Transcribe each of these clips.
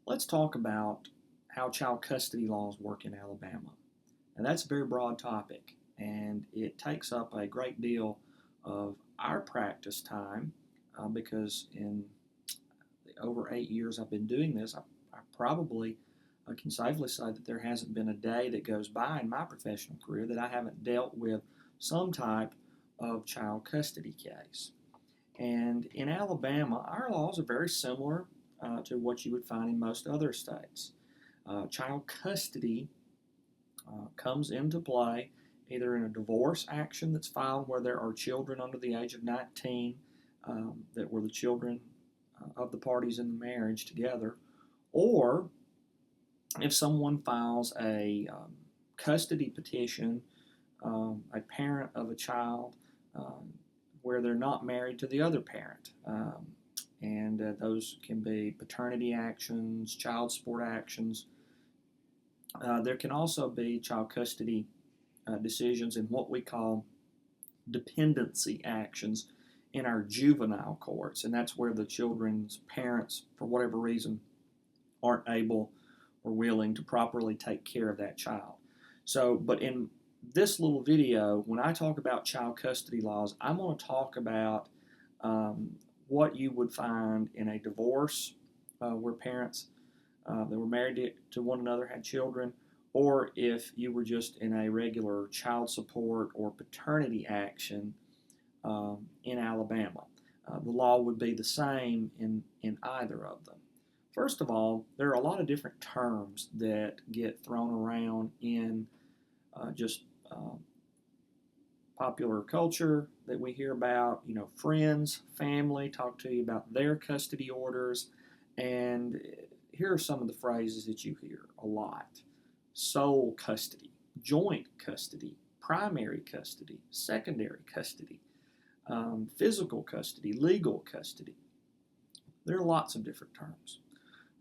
Let's talk about how child custody laws work in Alabama. And that's a very broad topic, and it takes up a great deal of our practice time because in the over 8 years I've been doing this, I probably can safely say that there hasn't been a day that goes by in my professional career that I haven't dealt with some type of child custody case. And in Alabama, our laws are very similar to what you would find in most other states. Child custody comes into play either in a divorce action that's filed where there are children under the age of 19 that were the children of the parties in the marriage together, or if someone files a custody petition, a parent of a child where they're not married to the other parent. And those can be paternity actions, child support actions. There can also be child custody decisions in what we call dependency actions in our juvenile courts, and that's where the children's parents, for whatever reason, aren't able or willing to properly take care of that child. So, but in this little video, when I talk about child custody laws, I'm going to talk about what you would find in a divorce where parents that were married to one another had children, or if you were just in a regular child support or paternity action in Alabama. The law would be the same in either of them. First of all, there are a lot of different terms that get thrown around in just popular culture that we hear about. You know, friends, family talk to you about their custody orders, and here are some of the phrases that you hear a lot: sole custody, joint custody, primary custody, secondary custody, physical custody, legal custody. There are lots of different terms.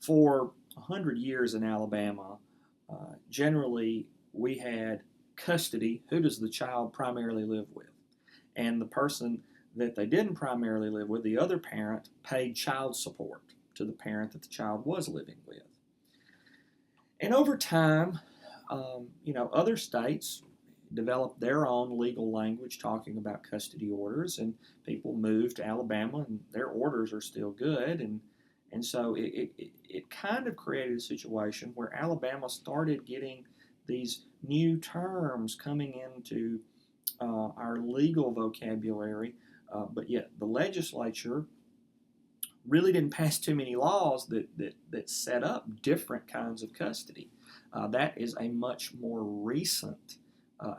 For 100 years in Alabama, generally we had custody. Who does the child primarily live with? And the person that they didn't primarily live with, the other parent, paid child support to the parent that the child was living with. And over time, other states developed their own legal language talking about custody orders, and people moved to Alabama, and their orders are still good. And so it kind of created a situation where Alabama started getting these new terms coming into our legal vocabulary, but yet the legislature really didn't pass too many laws that set up different kinds of custody. That is a much more recent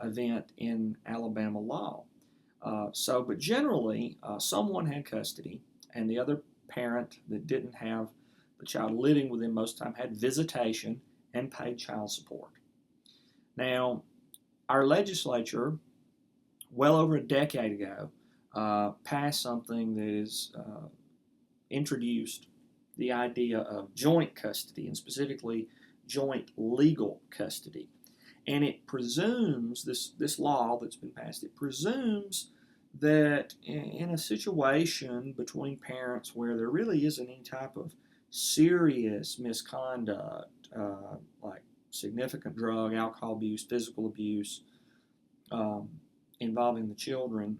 event in Alabama law. But generally, someone had custody, and the other parent that didn't have the child living with him most of the time had visitation and paid child support. Now, our legislature, well over a decade ago, passed something that is introduced the idea of joint custody, and specifically joint legal custody. And it presumes, this law that's been passed, it presumes that in a situation between parents where there really isn't any type of serious misconduct, like significant drug, alcohol abuse, physical abuse involving the children,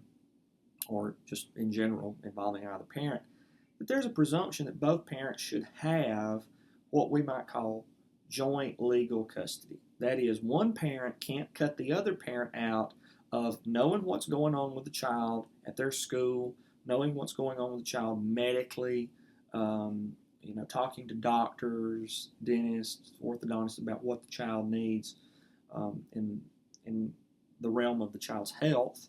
or just in general involving either parent, that there's a presumption that both parents should have what we might call joint legal custody. That is, one parent can't cut the other parent out of knowing what's going on with the child at their school, knowing what's going on with the child medically, talking to doctors, dentists, orthodontists about what the child needs in the realm of the child's health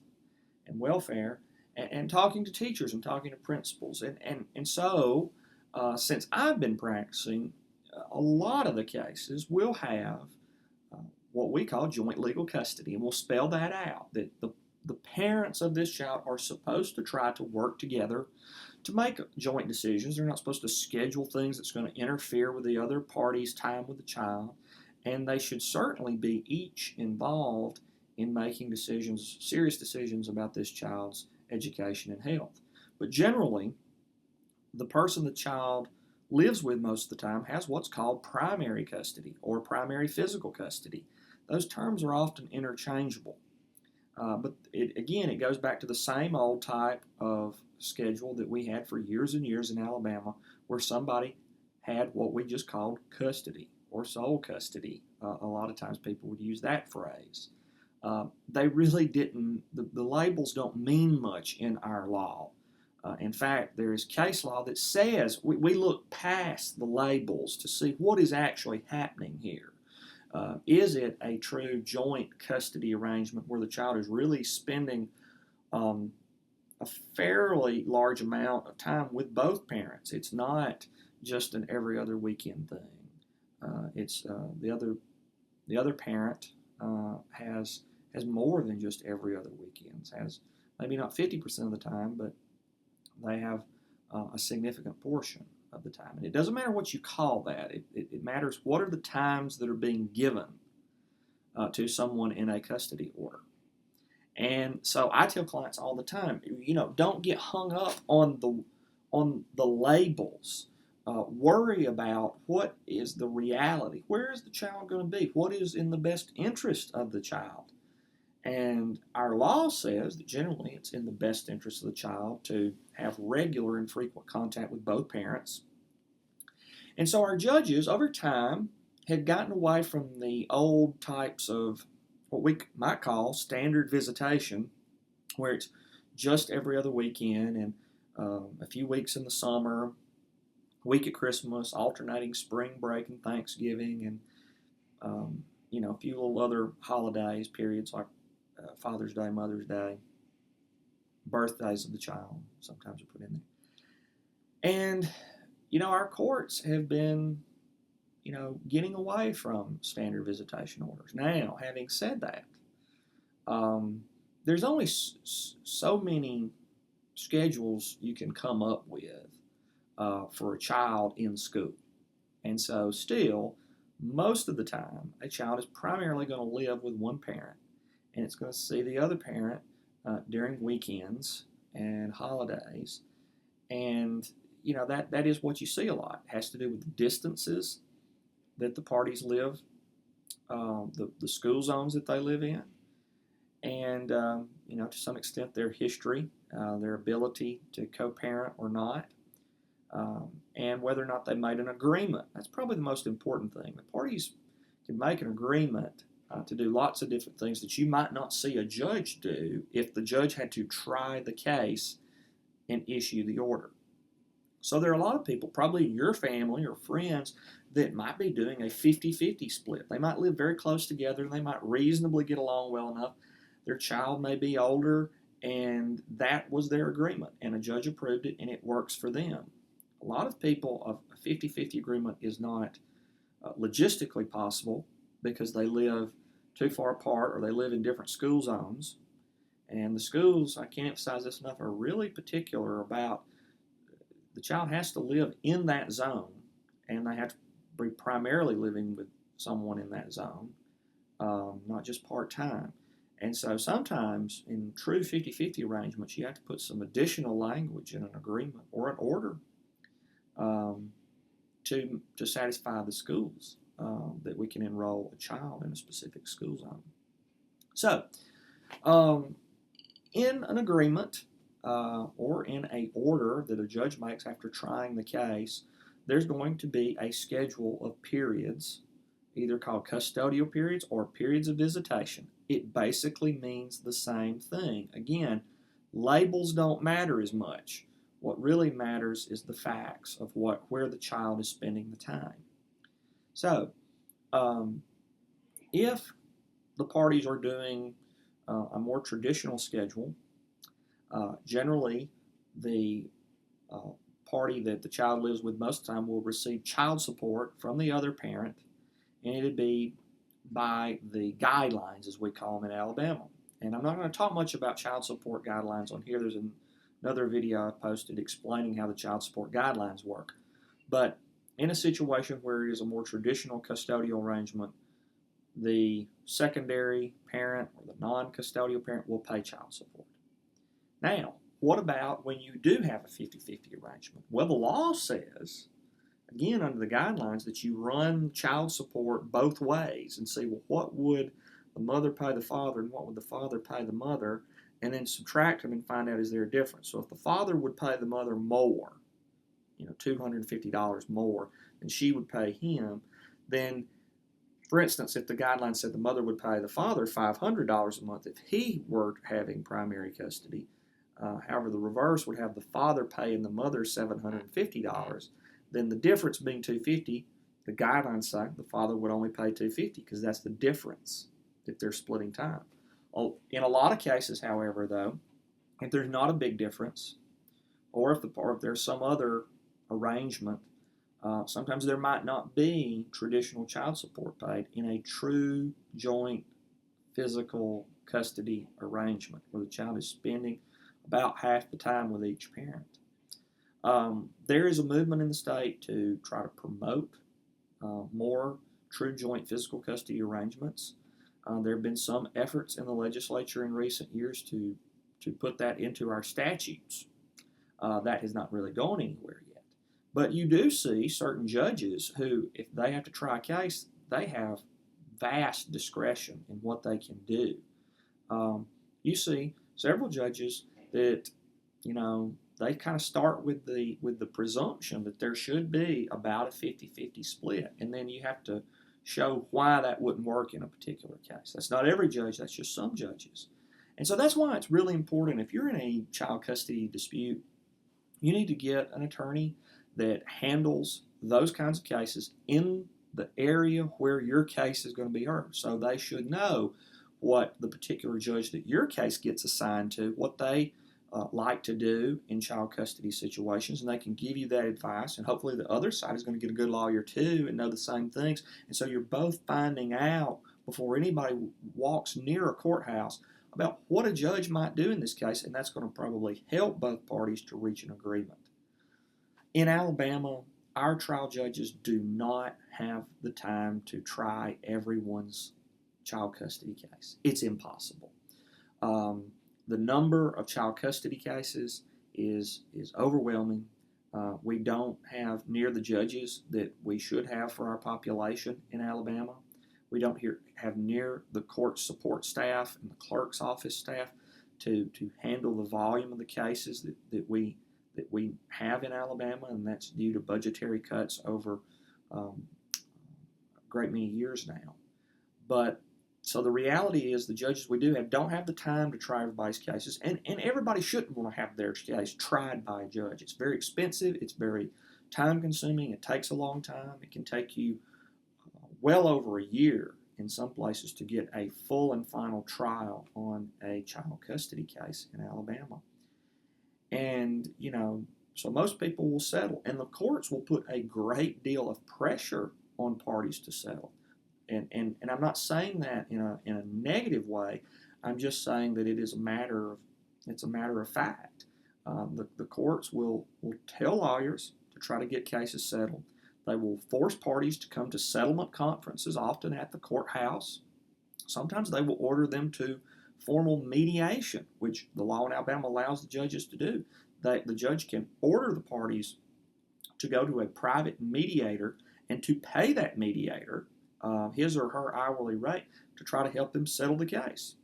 and welfare, and talking to teachers and talking to principals. And so, since I've been practicing, a lot of the cases will have what we call joint legal custody, and we'll spell that out, that the parents of this child are supposed to try to work together to make joint decisions. They're not supposed to schedule things that's going to interfere with the other party's time with the child, and they should certainly be each involved in making decisions, serious decisions about this child's education and health. But generally, the person the child lives with most of the time has what's called primary custody or primary physical custody. Those terms are often interchangeable. But again, it goes back to the same old type of schedule that we had for years and years in Alabama, where somebody had what we just called custody or sole custody. A lot of times people would use that phrase. They really didn't, the labels don't mean much in our law. In fact, there is case law that says we look past the labels to see what is actually happening here. Is it a true joint custody arrangement where the child is really spending a fairly large amount of time with both parents? It's not just an every other weekend thing. It's the other parent has more than just every other weekend. Has maybe not 50% of the time, but they have a significant portion of the time. And it doesn't matter what you call that. It matters what are the times that are being given to someone in a custody order. And so I tell clients all the time, don't get hung up on the labels. Worry about what is the reality. Where is the child going to be? What is in the best interest of the child? And our law says that generally it's in the best interest of the child to have regular and frequent contact with both parents. And so our judges, over time, have gotten away from the old types of what we might call standard visitation, where it's just every other weekend and a few weeks in the summer, a week at Christmas, alternating spring break and Thanksgiving, and a few little other holidays, periods like Father's Day, Mother's Day, birthdays of the child sometimes are put in there. And, our courts have been, getting away from standard visitation orders. Now, having said that, there's only so many schedules you can come up with for a child in school. And so still, most of the time, a child is primarily going to live with one parent, and it's going to see the other parent during weekends and holidays. And, that is what you see a lot. It has to do with the distances that the parties live, the school zones that they live in, and, to some extent their history, their ability to co-parent or not, and whether or not they made an agreement. That's probably the most important thing. The parties can make an agreement to do lots of different things that you might not see a judge do if the judge had to try the case and issue the order. So there are a lot of people, probably in your family or friends, that might be doing a 50-50 split. They might live very close together. They might reasonably get along well enough. Their child may be older, and that was their agreement, and a judge approved it, and it works for them. A lot of people, a 50-50 agreement is not logistically possible because they live too far apart or they live in different school zones. And the schools, I can't emphasize this enough, are really particular about the child has to live in that zone, and they have to be primarily living with someone in that zone, not just part-time. And so sometimes in true 50-50 arrangements, you have to put some additional language in an agreement or an order to satisfy the schools that we can enroll a child in a specific school zone. So, in an agreement or in an order that a judge makes after trying the case, there's going to be a schedule of periods, either called custodial periods or periods of visitation. It basically means the same thing. Again, labels don't matter as much. What really matters is the facts of where the child is spending the time. So, if the parties are doing a more traditional schedule, generally the party that the child lives with most of the time will receive child support from the other parent, and it'd be by the guidelines, as we call them in Alabama. And I'm not going to talk much about child support guidelines on here. There's another video I posted explaining how the child support guidelines work. But in a situation where it is a more traditional custodial arrangement, the secondary parent or the non-custodial parent will pay child support. Now, what about when you do have a 50-50 arrangement? Well, the law says again, under the guidelines, that you run child support both ways and see, well, what would the mother pay the father and what would the father pay the mother, and then subtract them and find out, is there a difference? So if the father would pay the mother more, $250 more than she would pay him, then, for instance, if the guidelines said the mother would pay the father $500 a month if he were having primary custody, however, the reverse would have the father paying the mother $750, then the difference being $250, the guidelines say the father would only pay $250 because that's the difference if they're splitting time. In a lot of cases, however, though, if there's not a big difference, or if there's some other arrangement, sometimes there might not be traditional child support paid in a true joint physical custody arrangement where the child is spending about half the time with each parent. There is a movement in the state to try to promote more true joint physical custody arrangements. There have been some efforts in the legislature in recent years to put that into our statutes. That has not really gone anywhere yet. But you do see certain judges who, if they have to try a case, they have vast discretion in what they can do. You see several judges that, they kind of start with the presumption that there should be about a 50-50 split, and then you have to show why that wouldn't work in a particular case. That's not every judge, that's just some judges. And so that's why it's really important, if you're in a child custody dispute, you need to get an attorney that handles those kinds of cases in the area where your case is going to be heard. So they should know what the particular judge that your case gets assigned to, what they like to do in child custody situations, and they can give you that advice, and hopefully the other side is going to get a good lawyer too and know the same things. And so you're both finding out before anybody walks near a courthouse about what a judge might do in this case, and that's going to probably help both parties to reach an agreement. In Alabama, our trial judges do not have the time to try everyone's child custody case. It's impossible. The number of child custody cases is overwhelming. We don't have near the judges that we should have for our population in Alabama. We don't have near the court support staff and the clerk's office staff to handle the volume of the cases that we have in Alabama, and that's due to budgetary cuts over a great many years now. But so the reality is the judges we do have don't have the time to try everybody's cases, and everybody shouldn't want to have their case tried by a judge. It's very expensive. It's very time-consuming. It takes a long time. It can take you well over a year in some places to get a full and final trial on a child custody case in Alabama. And, so most people will settle, and the courts will put a great deal of pressure on parties to settle. And I'm not saying that in a negative way. I'm just saying that it's a matter of fact. The courts will tell lawyers to try to get cases settled. They will force parties to come to settlement conferences, often at the courthouse. Sometimes they will order them to formal mediation, which the law in Alabama allows the judges to do. The judge can order the parties to go to a private mediator and to pay that mediator his or her hourly rate to try to help them settle the case.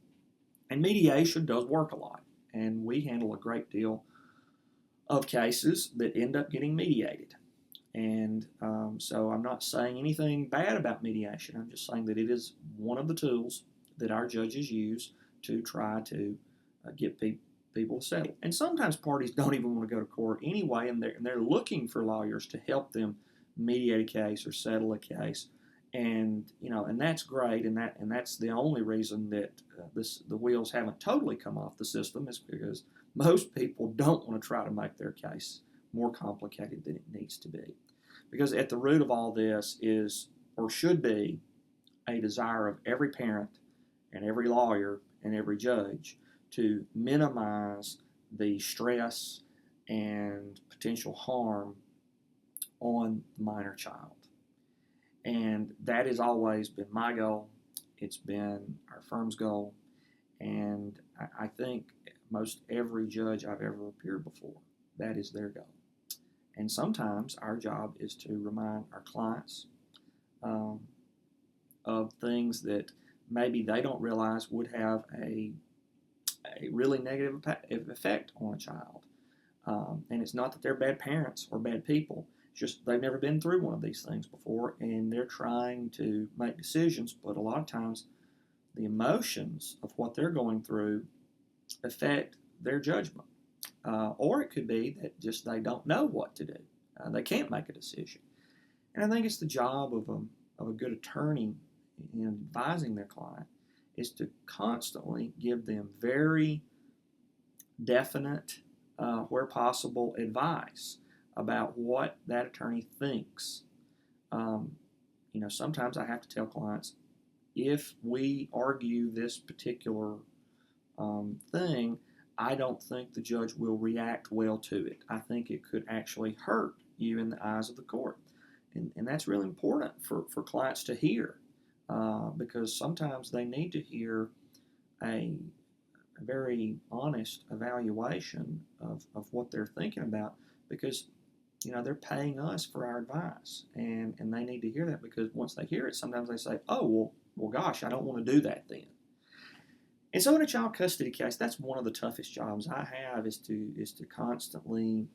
And mediation does work a lot, and we handle a great deal of cases that end up getting mediated. And so I'm not saying anything bad about mediation. I'm just saying that it is one of the tools that our judges use to try to get people settled. And sometimes parties don't even want to go to court anyway, and they're looking for lawyers to help them mediate a case or settle a case. And and that's great, and that's the only reason that the wheels haven't totally come off the system, is because most people don't want to try to make their case more complicated than it needs to be. Because at the root of all this is, or should be, a desire of every parent and every lawyer and every judge to minimize the stress and potential harm on the minor child. And that has always been my goal. It's been our firm's goal. And I think most every judge I've ever appeared before, that is their goal. And sometimes our job is to remind our clients um, of things that maybe they don't realize would have a really negative effect on a child. And it's not that they're bad parents or bad people. It's just they've never been through one of these things before, and they're trying to make decisions. But a lot of times, the emotions of what they're going through affect their judgment. Or it could be that just they don't know what to do. They can't make a decision. And I think it's the job of a good attorney in advising their client is to constantly give them very definite, where possible, advice about what that attorney thinks. Um, sometimes I have to tell clients, if we argue this particular thing, I don't think the judge will react well to it. I think it could actually hurt you in the eyes of the court. And that's really important for clients to hear, because sometimes they need to hear a very honest evaluation of what they're thinking about, because they're paying us for our advice, and they need to hear that, because once they hear it, sometimes they say, oh, well gosh, I don't want to do that then. And so in a child custody case, that's one of the toughest jobs I have, is to constantly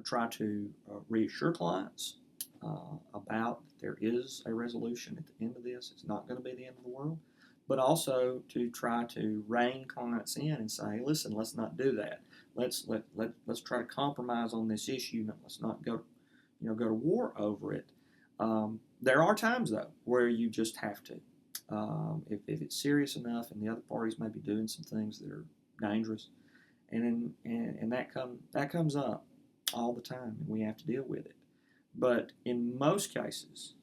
try to reassure clients about that there is a resolution at the end of this. It's not going to be the end of the world. But also to try to rein clients in and say, listen, let's not do that. Let's try to compromise on this issue. Let's not go to war over it. There are times though where you just have to. If it's serious enough, and the other parties may be doing some things that are dangerous, and that comes up all the time, and we have to deal with it. But in most cases,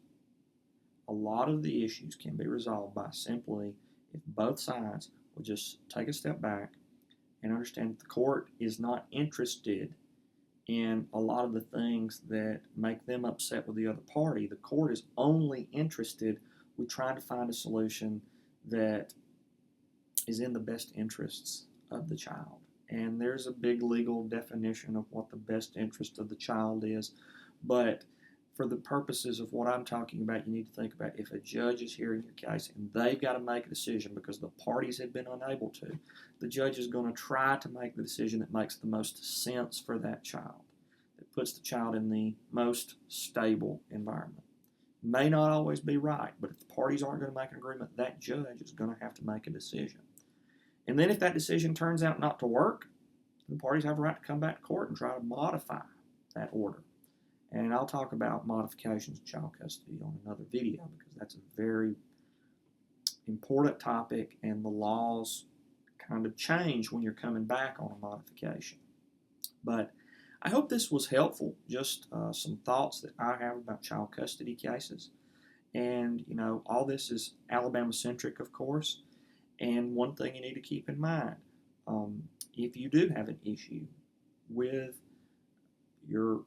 a lot of the issues can be resolved by simply, if both sides will just take a step back and understand that the court is not interested in a lot of the things that make them upset with the other party. The court is only interested with trying to find a solution that is in the best interests of the child. And there's a big legal definition of what the best interest of the child is. But for the purposes of what I'm talking about, you need to think about, if a judge is hearing your case and they've got to make a decision because the parties have been unable to, the judge is going to try to make the decision that makes the most sense for that child, that puts the child in the most stable environment. May not always be right, but if the parties aren't going to make an agreement, that judge is going to have to make a decision. And then if that decision turns out not to work, the parties have a right to come back to court and try to modify that order. And I'll talk about modifications of child custody on another video, because that's a very important topic, and the laws kind of change when you're coming back on a modification. But I hope this was helpful, just some thoughts that I have about child custody cases. And, all this is Alabama-centric, of course. And one thing you need to keep in mind, if you do have an issue with your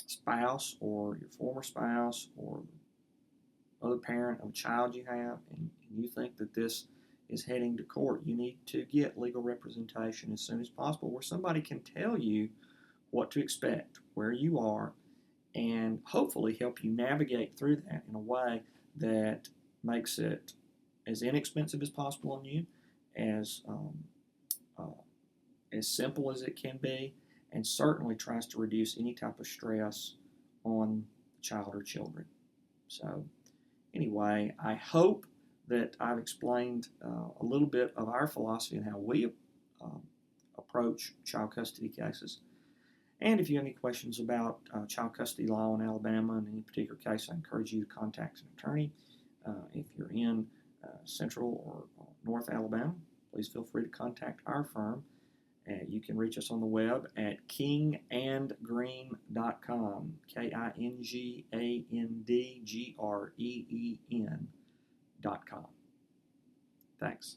spouse or your former spouse or other parent of a child you have, and you think that this is heading to court, you need to get legal representation as soon as possible, where somebody can tell you what to expect, where you are, and hopefully help you navigate through that in a way that makes it as inexpensive as possible on you, as simple as it can be, and certainly tries to reduce any type of stress on the child or children. So anyway, I hope that I've explained a little bit of our philosophy and how we approach child custody cases. And if you have any questions about child custody law in Alabama in any particular case, I encourage you to contact an attorney. If you're in Central or North Alabama, please feel free to contact our firm. You can reach us on the web at kingandgreen.com, KINGANDGREEN.com. Thanks.